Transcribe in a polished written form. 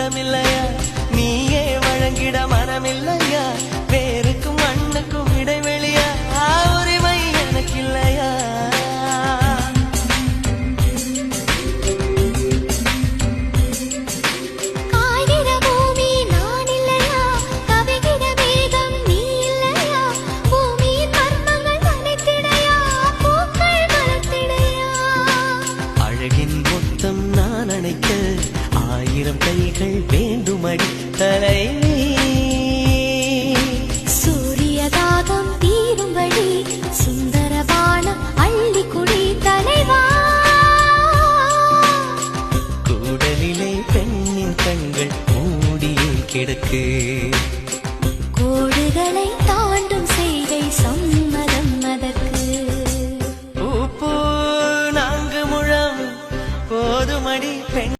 இடமில்லையா நீயே வழங்கிட மனமில்லையா வேருக்கும் மண்ணுக்கும் இடைவெளியா உரிமை எனக்கு இல்லையா மொத்தம் நான் அணைக்க ஆயிரம் கைகள் வேண்டுமடி தலைவி சூரியதாகம் தீரும்படி சுந்தரபானம் அள்ளி குடி தலைவா கூடலிலே பெண்ணின் கண்கள் மூடியே கிடக்கு கோடுகளை தாண்டும் செய்கை சம்மதம் அதற்கு பூ 4 முழம் போதுமடி பெண்